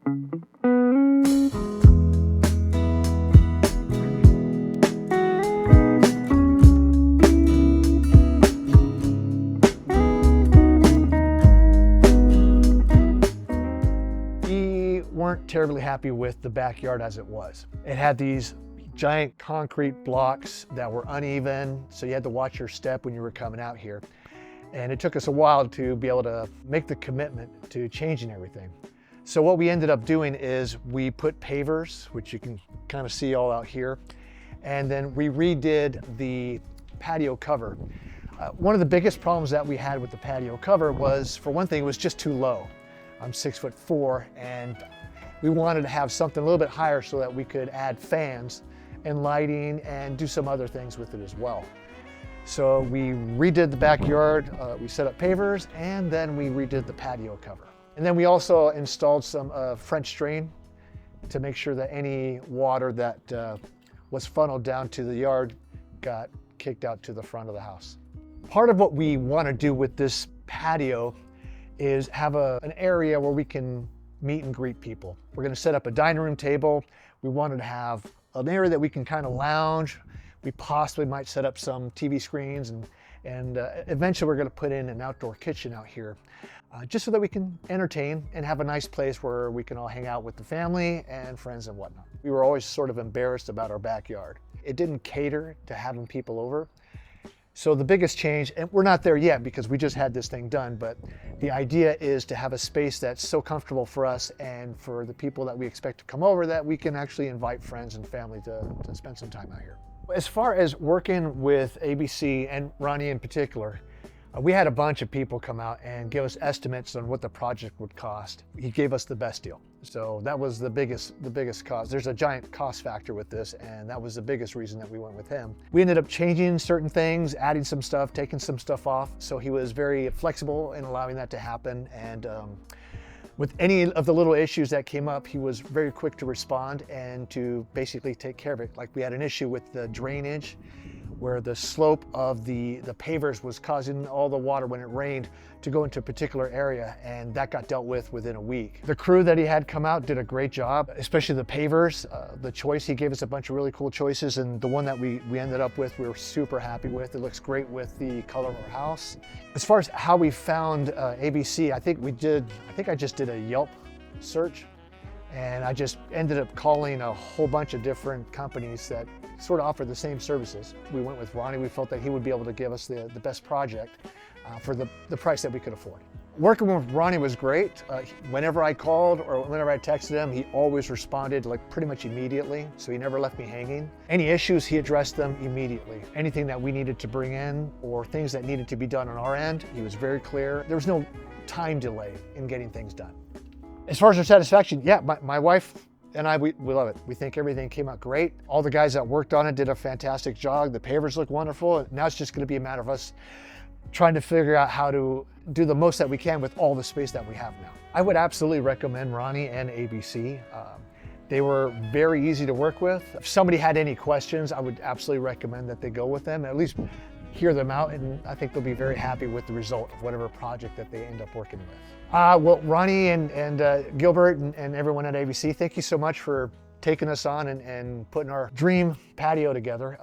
We weren't terribly happy with the backyard as it was. It had these giant concrete blocks that were uneven, so you had to watch your step when you were coming out here. And it took us a while to be able to make the commitment to changing everything. So what we ended up doing is we put pavers, which you can kind of see all out here, and then we redid the patio cover. One of the biggest problems that we had with the patio cover was, for one thing, it was just too low. I'm 6'4", and we wanted to have something a little bit higher so that we could add fans and lighting and do some other things with it as well. So we redid the backyard, we set up pavers, and then we redid the patio cover. And then we also installed some French drain to make sure that any water that was funneled down to the yard got kicked out to the front of the house. Part of what we want to do with this patio is have an area where we can meet and greet people. We're going to set up a dining room table. We wanted to have an area that we can kind of lounge. We possibly might set up some TV screens, and eventually we're going to put in an outdoor kitchen out here, just so that we can entertain and have a nice place where we can all hang out with the family and friends and whatnot. We were always sort of embarrassed about our backyard. It didn't cater to having people over. So the biggest change, and we're not there yet because we just had this thing done, but the idea is to have a space that's so comfortable for us and for the people that we expect to come over that we can actually invite friends and family to spend some time out here. As far as working with ABC and Ronnie in particular, we had a bunch of people come out and give us estimates on what the project would cost. He gave us the best deal. So that was the biggest cost. There's a giant cost factor with this, and that was the biggest reason that we went with him. We ended up changing certain things, adding some stuff, taking some stuff off. So he was very flexible in allowing that to happen. And with any of the little issues that came up, he was very quick to respond and to basically take care of it. Like we had an issue with the drainage, where the slope of the pavers was causing all the water when it rained to go into a particular area, and that got dealt with within a week. The crew that he had come out did a great job, especially the pavers. The choice, he gave us a bunch of really cool choices, and the one that we ended up with, we were super happy with. It looks great with the color of our house. As far as how we found ABC, I think I just did a Yelp search, and I just ended up calling a whole bunch of different companies that sort of offer the same services. We went with Ronnie. We felt that he would be able to give us the best project for the price that we could afford. Working with Ronnie was great. Whenever I called or whenever I texted him, he always responded like pretty much immediately, so he never left me hanging. Any issues, he addressed them immediately. Anything that we needed to bring in or things that needed to be done on our end, he was very clear. There was no time delay in getting things done. As far as our satisfaction, yeah, my wife and I, we love it. We think everything came out great. All the guys that worked on it did a fantastic job. The pavers look wonderful. Now it's just going to be a matter of us trying to figure out how to do the most that we can with all the space that we have now. I would absolutely recommend Ronnie and ABC. They were very easy to work with. If somebody had any questions, I would absolutely recommend that they go with them, at least hear them out, and I think they'll be very happy with the result of whatever project that they end up working with. Well, Ronnie and Gilbert and everyone at ABC, thank you so much for taking us on and putting our dream patio together.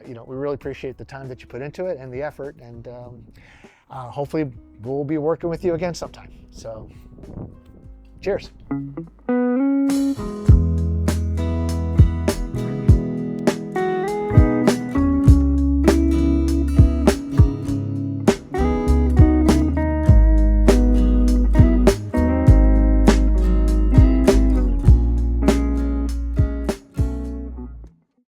We really appreciate the time that you put into it and the effort, and hopefully we'll be working with you again sometime. So, cheers.